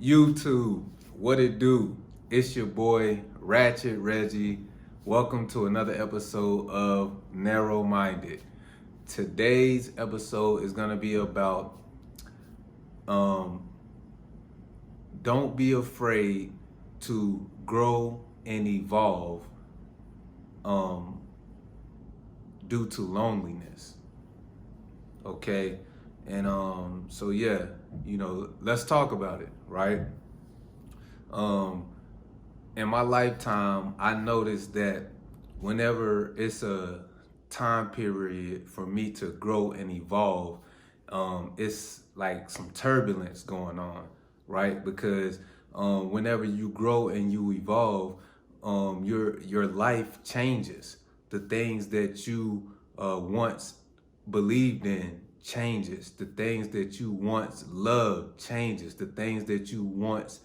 YouTube, what it do? It's your boy Ratchet Reggie. Welcome to another episode of Narrow Minded. Today's episode is gonna be about um, don't be afraid to grow and evolve um, due to loneliness. Okay, and so yeah, let's talk about it, right? Um, in my lifetime, I noticed that whenever it's a time period for me to grow and evolve, it's like some turbulence going on, right? Because whenever you grow and you evolve, your life changes. The things that you once believed in changes. The things that you once loved changes. The things that you once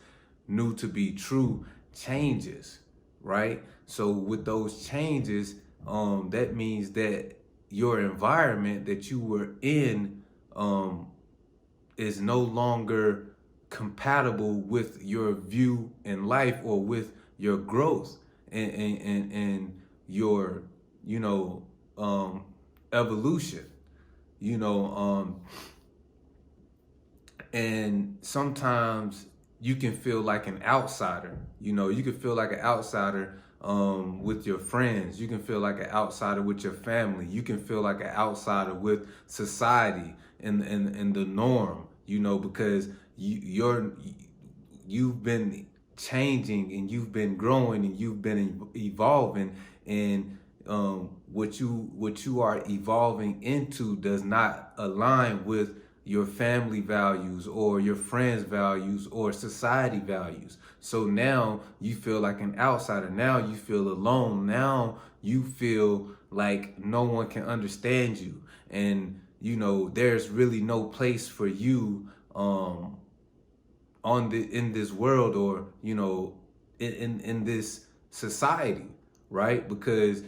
knew to be true changes, right? So with those changes, that means that your environment that you were in is no longer compatible with your view in life or with your growth and your, you know, evolution, you know, and sometimes you can feel like an outsider. You can feel like an outsider with your friends. You can feel like an outsider with your family. You can feel like an outsider with society and the norm. Because you've been changing and you've been growing and you've been evolving, and what you are evolving into does not align with your family values or your friends values or society values. So now you feel like an outsider. Now you feel alone. Now you feel like no one can understand you, and there's really no place for you in this world, or in this society, right? Because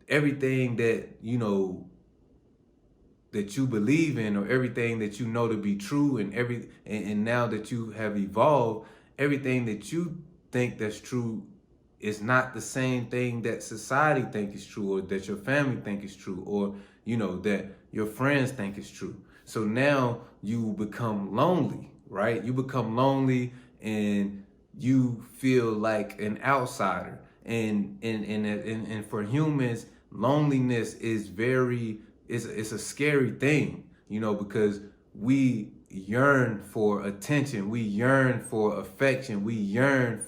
everything that you believe in, or everything that you know to be true, and now that you have evolved, everything that you think that's true is not the same thing that society think is true, or that your family think is true, or that your friends think is true. So now you become lonely, right? You become lonely, and you feel like an outsider. And for humans, loneliness is it's a scary thing, because we yearn for attention, we yearn for affection, we yearn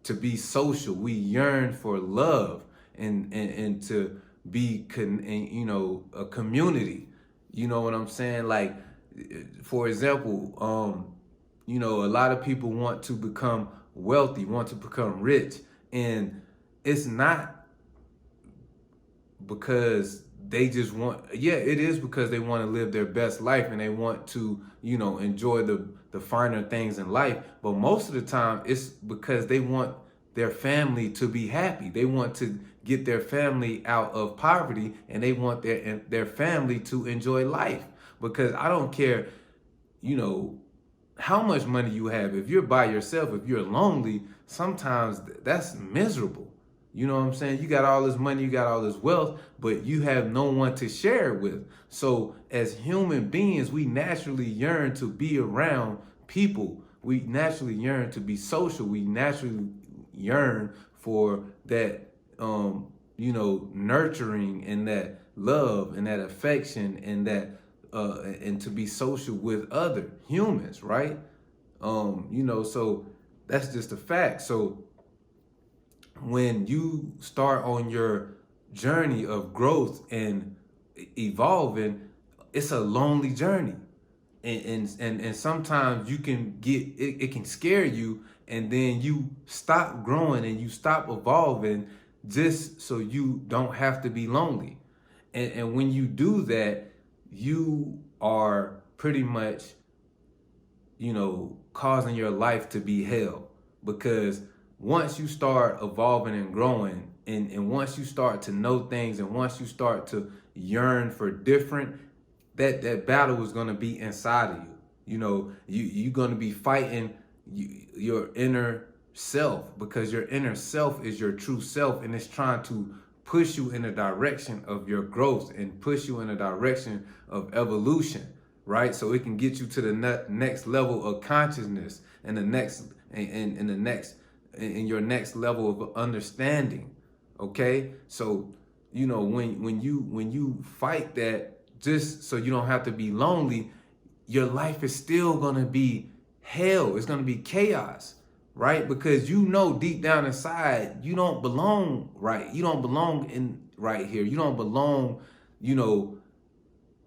to be social, we yearn for love, and to be a community. You know what I'm saying? Like, for example, a lot of people want to become wealthy, want to become rich, and it's not because they just want, yeah, it is because they want to live their best life, and they want to enjoy the finer things in life. But most of the time it's because they want their family to be happy. They want to get their family out of poverty, and they want their family to enjoy life. Because I don't care how much money you have. If you're by yourself, if you're lonely, sometimes that's miserable. You know what I'm saying? You got all this money, you got all this wealth, but you have no one to share it with. So as human beings, we naturally yearn to be around people. We naturally yearn to be social. We naturally yearn for that, nurturing, and that love, and that affection, and that, and to be social with other humans, right? So that's just a fact. So when you start on your journey of growth and evolving, it's a lonely journey. And sometimes you can it can scare you, and then you stop growing and you stop evolving just so you don't have to be lonely. And when you do that, you are pretty much causing your life to be hell. Because once you start evolving and growing, and once you start to know things, and once you start to yearn for different, that battle is going to be inside of you. You're going to be fighting your inner self, because your inner self is your true self, and it's trying to push you in a direction of your growth and push you in a direction of evolution, right? So it can get you to the next level of consciousness and the next and the next in your next level of understanding. Okay, so when you fight that, just so you don't have to be lonely, your life is still gonna be hell. It's gonna be chaos, right? Because deep down inside you don't belong, right? You don't belong in right here. You don't belong,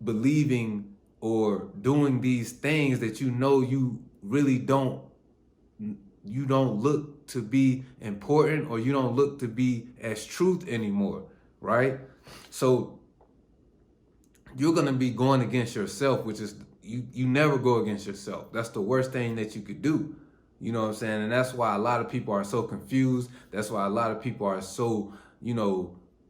believing or doing these things that you really don't. You don't look to be important, or you don't look to be as truth anymore, right? So you're gonna be going against yourself, which is you never go against yourself. That's the worst thing that you could do. You know what I'm saying? And that's why a lot of people are so confused. That's why a lot of people are so,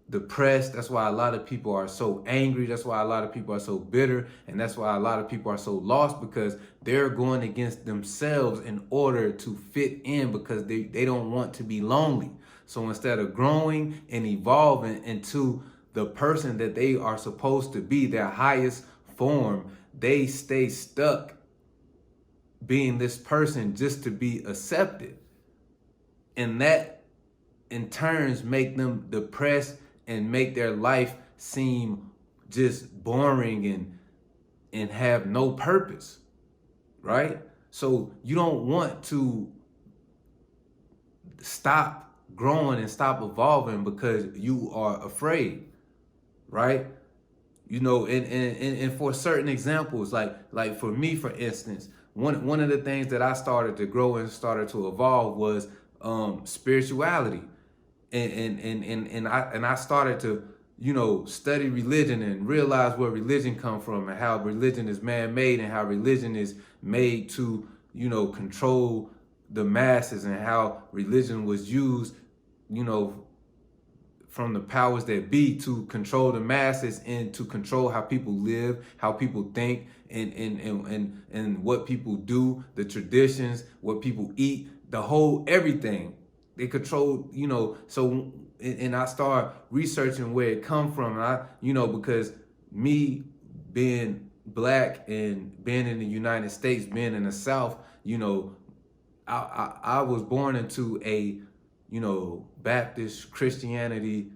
depressed. That's why a lot of people are so angry. That's why a lot of people are so bitter. And that's why a lot of people are so lost, because they're going against themselves in order to fit in, because they don't want to be lonely. So instead of growing and evolving into the person that they are supposed to be, their highest form, they stay stuck being this person just to be accepted. And that in turns make them depressed and make their life seem just boring and have no purpose, right? So you don't want to stop growing and stop evolving because you are afraid, right? And for certain examples, like for me, for instance, one of the things that I started to grow and started to evolve was spirituality, and I started to study religion and realize where religion comes from, and how religion is man-made, and how religion is made to control the masses, and how religion was used from the powers that be to control the masses and to control how people live, how people think, and what people do, the traditions, what people eat, the whole everything. They control, so and I start researching where it come from. And because me being black and being in the United States, being in the South, I was born into a Baptist Christianity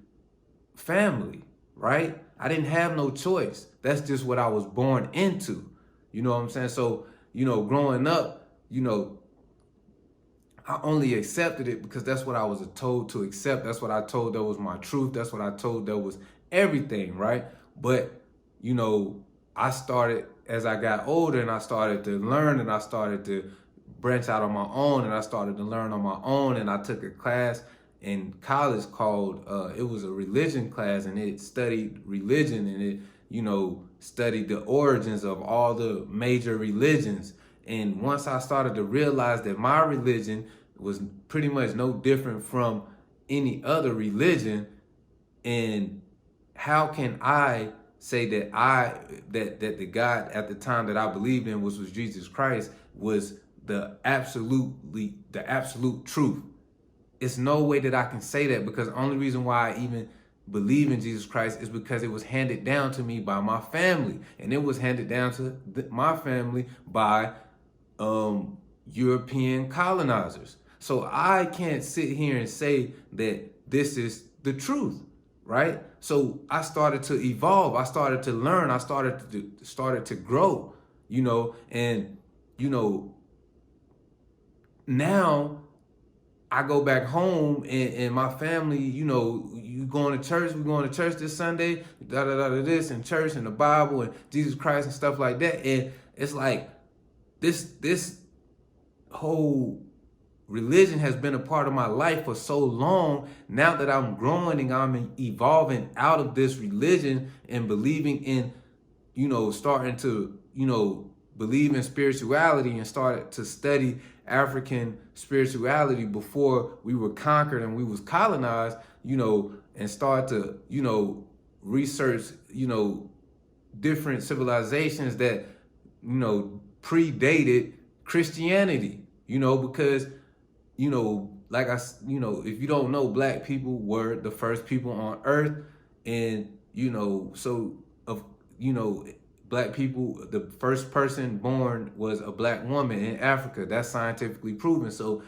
family, right? I didn't have no choice. That's just what I was born into. You know what I'm saying? So, growing up, I only accepted it because that's what I was told to accept. That's what I told that was my truth. That's what I told that was everything, right? But, I started, as I got older, and I started to learn, and I started to branch out on my own, and I started to learn on my own, and I took a class in college called, it was a religion class, and it studied religion, and it, studied the origins of all the major religions. And once I started to realize that my religion was pretty much no different from any other religion, and how can I say that that the God at the time that I believed in, which was Jesus Christ, was the absolute truth. It's no way that I can say that, because the only reason why I even believe in Jesus Christ is because it was handed down to me by my family, and it was handed down to my family by European colonizers. So I can't sit here and say that this is the truth, right? So I started to evolve. I started to learn. I started to grow, and now I go back home, and my family, you going to church, we're going to church this Sunday, this, and church, and the Bible, and Jesus Christ, and stuff like that. And it's like, this whole religion has been a part of my life for so long. Now that I'm growing and I'm evolving out of this religion and believing in, starting to, believe in spirituality, and started to study African spirituality before we were conquered and we was colonized, and start to, research, different civilizations that, predated Christianity, because, like if you don't know, black people were the first people on earth. And, so of, you know, black people, the first person born was a black woman in Africa. That's scientifically proven. So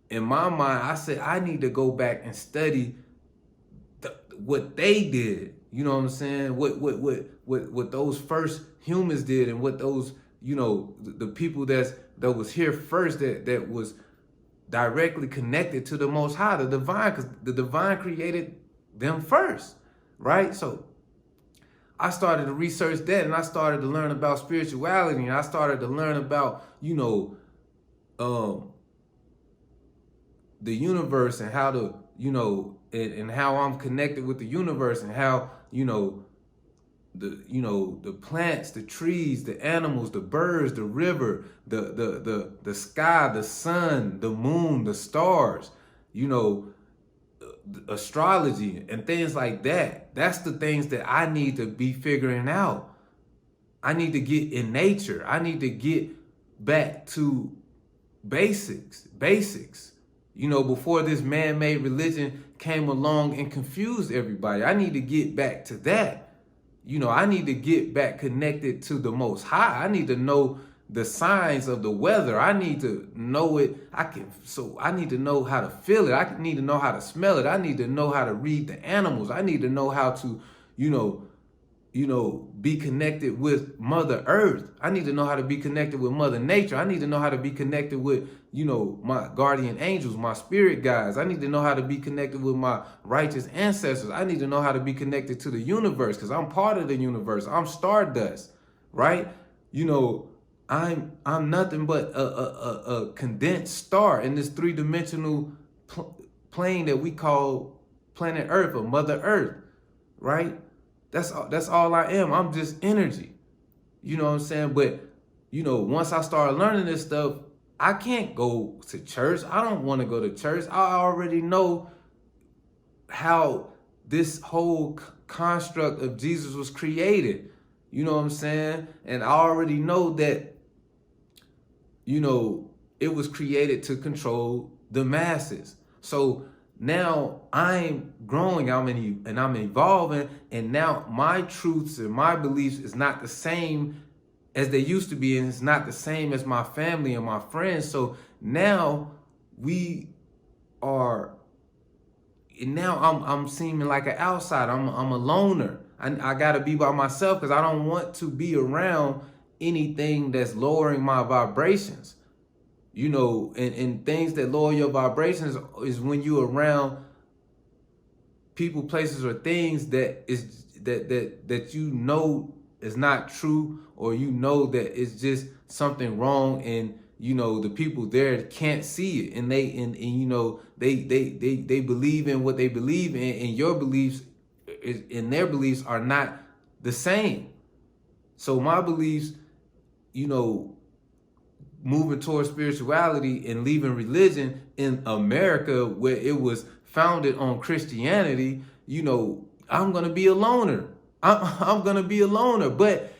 in my mind, I said, I need to go back and study what they did. You know what I'm saying? What those first humans did, and what those, the people that was here first, that was directly connected to the Most High, the divine, because the divine created them first, right? So I started to research that, and I started to learn about spirituality, and I started to learn about, the universe, and how to, and how I'm connected with the universe, and how, the plants, the trees, the animals, the birds, the river, the sky, the sun, the moon, the stars, astrology and things like that. That's the things that I need to be figuring out. I need to get in nature. I need to get back to basics. Before this man-made religion came along and confused everybody. I need to get back to that. I need to get back connected to the Most High. I need to know the signs of the weather. I need to know it. I need to know how to feel it. I need to know how to smell it. I need to know how to read the animals. I need to know how to, be connected with Mother Earth. I need to know how to be connected with Mother Nature. I need to know how to be connected with, my guardian angels, my spirit guides. I need to know how to be connected with my righteous ancestors. I need to know how to be connected to the universe, because I'm part of the universe. I'm stardust, right? I'm nothing but a condensed star in this three-dimensional plane that we call planet Earth, or Mother Earth, right? That's all I am. I'm just energy. You know what I'm saying? But, once I started learning this stuff, I can't go to church. I don't want to go to church. I already know how this whole construct of Jesus was created. You know what I'm saying? And I already know that, it was created to control the masses. So now I'm growing, I'm evolving, and now my truths and my beliefs is not the same as they used to be, and it's not the same as my family and my friends. So now I'm seeming like an outsider. I'm a loner. I gotta be by myself, because I don't want to be around anything that's lowering my vibrations. And things that lower your vibrations is when you're around people, places, or things that is that is not true, or that it's just something wrong, and the people there can't see it, and they believe in what they believe in, and your beliefs and their beliefs are not the same. So my beliefs, moving towards spirituality and leaving religion in America, where it was founded on Christianity, I'm gonna be a loner. I'm gonna be a loner, but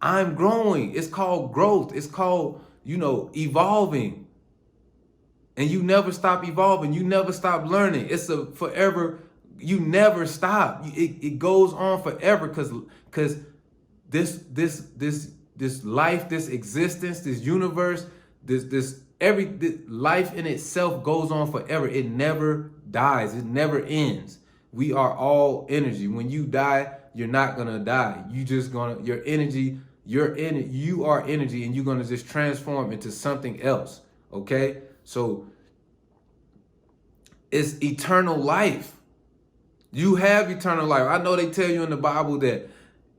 I'm growing. It's called growth. It's called, evolving. And you never stop evolving. You never stop learning. It's a forever. You never stop. It goes on forever, because this life, this existence, this universe, this life in itself goes on forever. It never dies. It never ends. We are all energy. When you die, you're not gonna die. You are energy, and you're gonna just transform into something else. Okay? So it's eternal life. You have eternal life. I know they tell you in the Bible that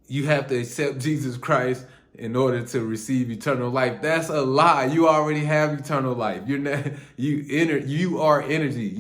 you have to accept Jesus Christ in order to receive eternal life. That's a lie. You already have eternal life. You are energy.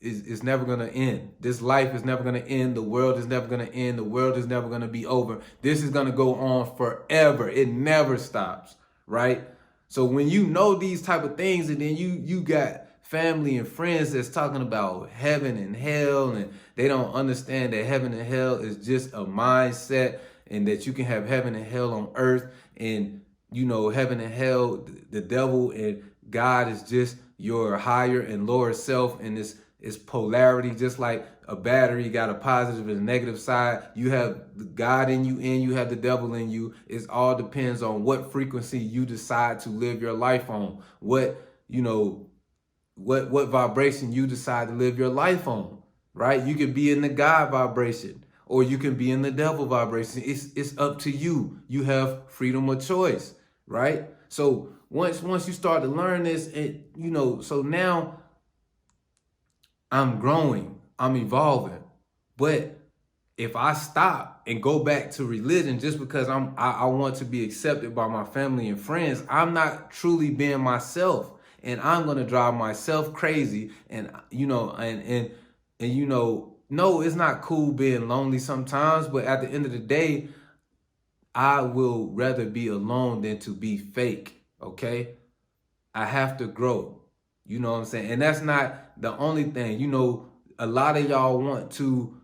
It's never gonna end. This life is never gonna end. The world is never gonna end. The world is never gonna be over. This is gonna go on forever. It never stops, right? So when you know these type of things, and then you got family and friends that's talking about heaven and hell, and they don't understand that heaven and hell is just a mindset, and that you can have heaven and hell on earth, and heaven and hell, the devil and God is just your higher and lower self, and it's polarity, just like a battery got a positive and a negative side. You have God in you and you have the devil in you. It all depends on what frequency you decide to live your life on. What vibration you decide to live your life on, right? You could be in the God vibration or you can be in the devil vibration. It's up to you. You have freedom of choice, right? So once you start to learn this, so now I'm growing, I'm evolving. But if I stop and go back to religion just because I want to be accepted by my family and friends, I'm not truly being myself, and I'm gonna drive myself crazy. And no, it's not cool being lonely sometimes, but at the end of the day, I will rather be alone than to be fake. Okay, I have to grow. You know what I'm saying? And that's not the only thing. A lot of y'all want to,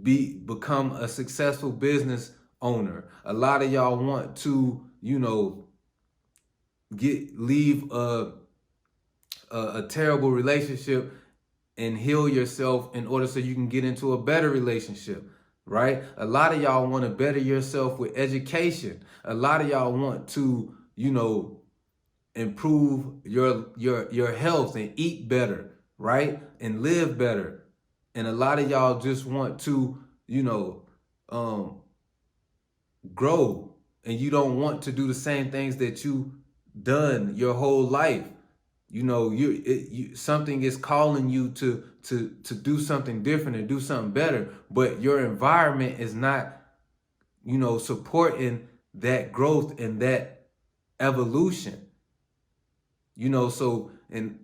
become a successful business owner. A lot of y'all want to, leave a terrible relationship and heal yourself in order so you can get into a better relationship, right? A lot of y'all want to better yourself with education. A lot of y'all want to, improve your health and eat better, right? And live better. And a lot of y'all just want to, um, grow, and you don't want to do the same things that you done your whole life. Something is calling you to do something different and do something better, but your environment is not, supporting that growth and that evolution.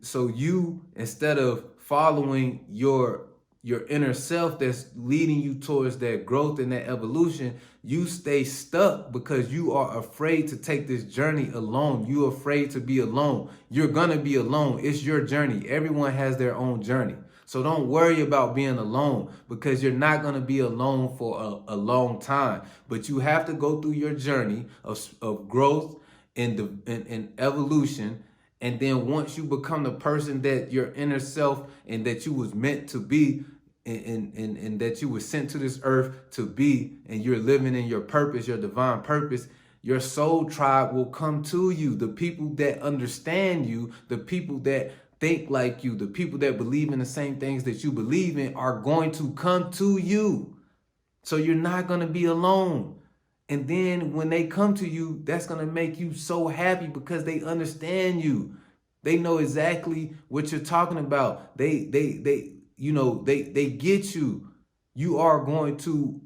So you, instead of following your inner self that's leading you towards that growth and that evolution, you stay stuck because you are afraid to take this journey alone. You're afraid to be alone. You're gonna be alone. It's your journey. Everyone has their own journey. So don't worry about being alone, because you're not gonna be alone for a long time. But you have to go through your journey of growth and evolution. And then once you become the person that your inner self and that you was meant to be, and that you were sent to this earth to be, and you're living in your purpose, your divine purpose, your soul tribe will come to you. The people that understand you, the people that think like you, the people that believe in the same things that you believe in are going to come to you. So you're not going to be alone. And then when they come to you, that's going to make you so happy because they understand you. They know exactly what you're talking about. They get you. You are going to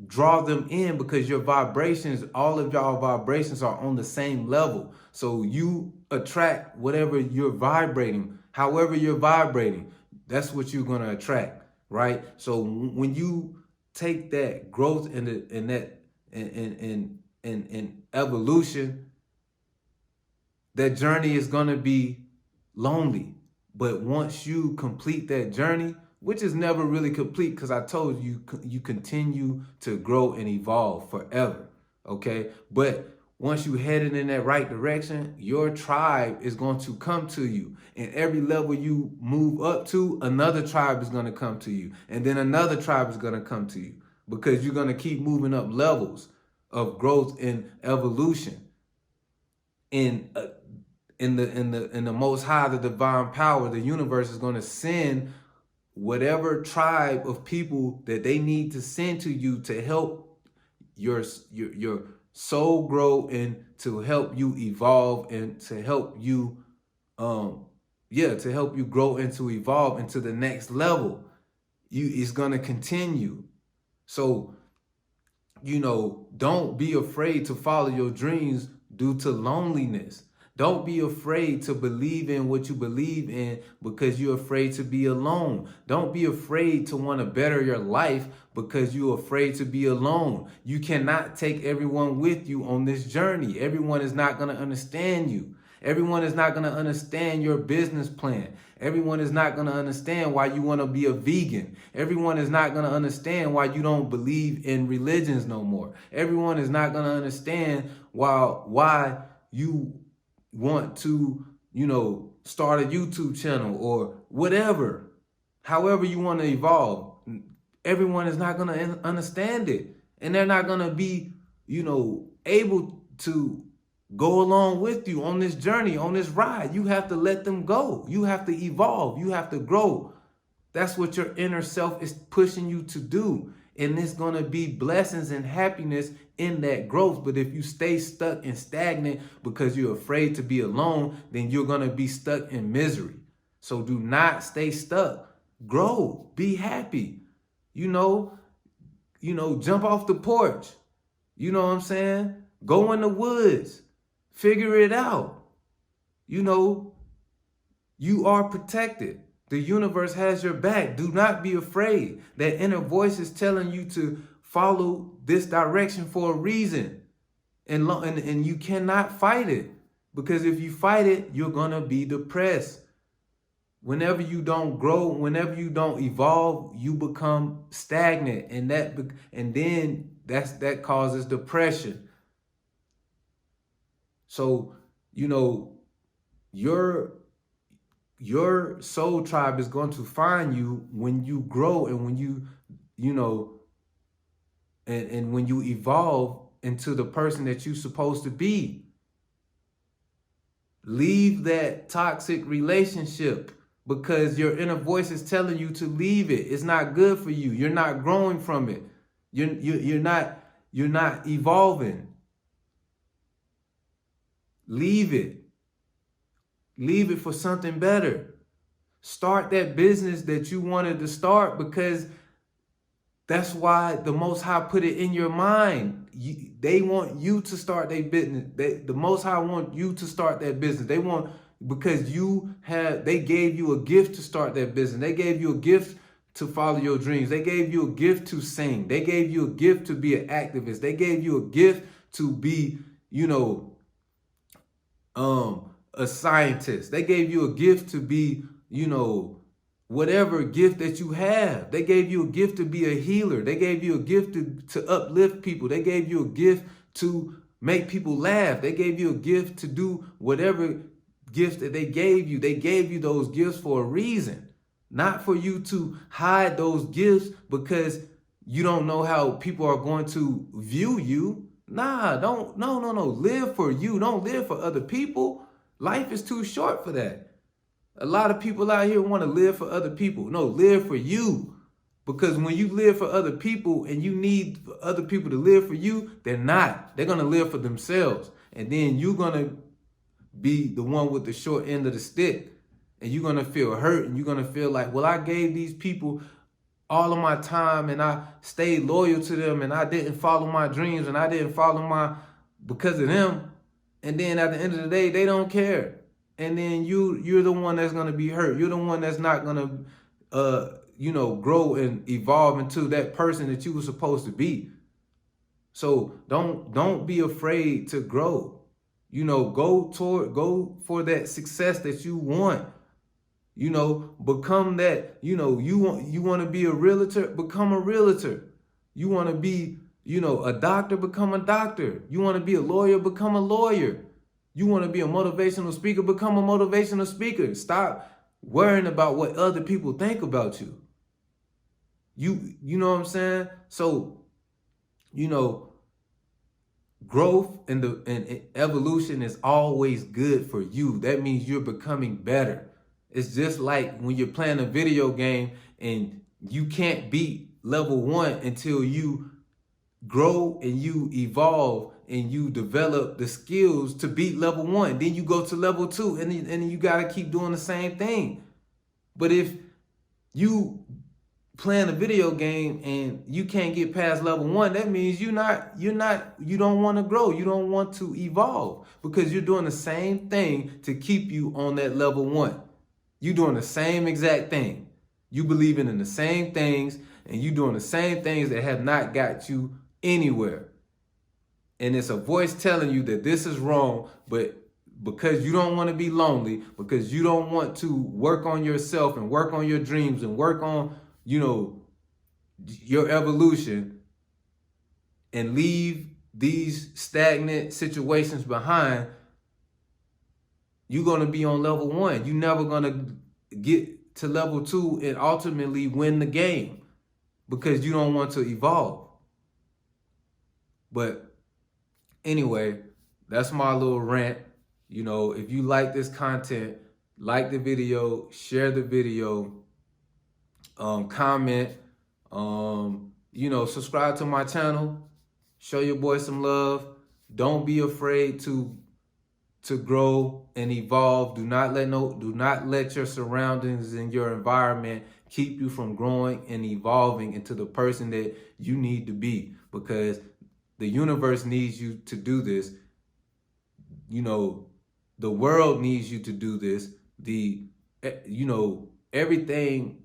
draw them in because your vibrations, all of y'all vibrations are on the same level. So you attract whatever you're vibrating, however you're vibrating, that's what you're going to attract, right? So when you take that growth and evolution, that journey is going to be lonely. But once you complete that journey, which is never really complete, because I told you, you continue to grow and evolve forever, okay? But once you headed in that right direction, your tribe is going to come to you. And every level you move up to, another tribe is going to come to you. And then another tribe is going to come to you, because you're going to keep moving up levels of growth and evolution. In the Most High, the divine power, the universe is going to send whatever tribe of people that they need to send to you to help your soul grow and to help you evolve and to help you to help you grow and to evolve into the next level. It's going to continue. So don't be afraid to follow your dreams due to loneliness. Don't be afraid to believe in what you believe in because you're afraid to be alone. Don't be afraid to want to better your life because you're afraid to be alone. You cannot take everyone with you on this journey. Everyone is not going to understand you. Everyone is not going to understand your business plan. Everyone is not going to understand why you want to be a vegan. Everyone is not going to understand why you don't believe in religions no more. Everyone is not going to understand why you want to, start a YouTube channel or whatever. However you want to evolve. Everyone is not going to understand it. And they're not going to be, able to go along with you on this journey, on this ride. You have to let them go. You have to evolve. You have to grow. That's what your inner self is pushing you to do. And it's going to be blessings and happiness in that growth. But if you stay stuck and stagnant because you're afraid to be alone, then you're going to be stuck in misery. So do not stay stuck. Grow. Be happy. Jump off the porch. You know what I'm saying? Go in the woods. Figure it out. You are protected. The universe has your back. Do not be afraid. That inner voice is telling you to follow this direction for a reason. And you cannot fight it. Because if you fight it, you're going to be depressed. Whenever you don't grow, whenever you don't evolve, you become stagnant. And then that causes depression. So, your soul tribe is going to find you when you grow and when and when you evolve into the person that you're supposed to be. Leave that toxic relationship because your inner voice is telling you to leave it. It's not good for you. You're not growing from it. You're not evolving. Leave it. Leave it for something better. Start that business that you wanted to start because that's why the Most High put it in your mind. They want you to start their business. The Most High want you to start that business. Because they gave you a gift to start that business. They gave you a gift to follow your dreams. They gave you a gift to sing. They gave you a gift to be an activist. They gave you a gift to be, a scientist. They gave you a gift to be, whatever gift that you have. They gave you a gift to be a healer. They gave you a gift to uplift people. They gave you a gift to make people laugh. They gave you a gift to do whatever gifts that they gave you. They gave you those gifts for a reason, not for you to hide those gifts because you don't know how people are going to view you. No. Live for you. Don't live for other people. Life is too short for that. A lot of people out here want to live for other people. No, live for you. Because when you live for other people and you need other people to live for you, they're not. They're going to live for themselves. And then you're going to be the one with the short end of the stick. And you're going to feel hurt. And you're going to feel like, well, I gave these people all of my time and I stayed loyal to them and I didn't follow my dreams and I didn't follow because of them. And then at the end of the day, they don't care. And then you're the one that's going to be hurt. You're the one that's not going to, grow and evolve into that person that you were supposed to be. So don't be afraid to grow. Go for that success that you want. Become that, you want to be a realtor, become a realtor. You want to be, a doctor, become a doctor. You want to be a lawyer, become a lawyer. You want to be a motivational speaker, become a motivational speaker. Stop worrying about what other people think about you. You know what I'm saying? So, growth and evolution is always good for you. That means you're becoming better. It's just like when you're playing a video game and you can't beat level 1 until you grow and you evolve and you develop the skills to beat level 1. Then you go to level 2 and you got to keep doing the same thing. But if you playing a video game and you can't get past level 1, that means you don't want to grow. You don't want to evolve because you're doing the same thing to keep you on that level 1. You're doing the same exact thing. You believing in the same things and you doing the same things that have not got you anywhere. And it's a voice telling you that this is wrong, but because you don't want to be lonely, because you don't want to work on yourself and work on your dreams and work on, your evolution, and leave these stagnant situations behind, you're going to be on level 1. You're never going to get to level 2 and ultimately win the game because you don't want to evolve. But anyway, that's my little rant. If you like this content, like the video, share the video, comment, subscribe to my channel, show your boy some love. Don't be afraid to grow and evolve. Do not let your surroundings and your environment keep you from growing and evolving into the person that you need to be, because the universe needs you to do this. The world needs you to do this. Everything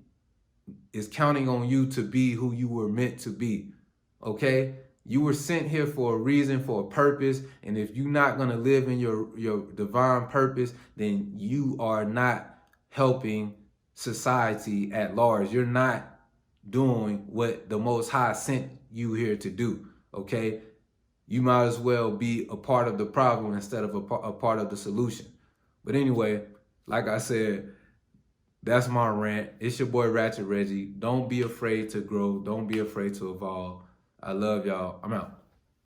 is counting on you to be who you were meant to be. Okay? You were sent here for a reason, for a purpose. And if you're not going to live in your divine purpose, then you are not helping society at large. You're not doing what the Most High sent you here to do. Okay? You might as well be a part of the problem instead of a part of the solution. But anyway, like I said, that's my rant. It's your boy Ratchet Reggie. Don't be afraid to grow. Don't be afraid to evolve. I love y'all. I'm out.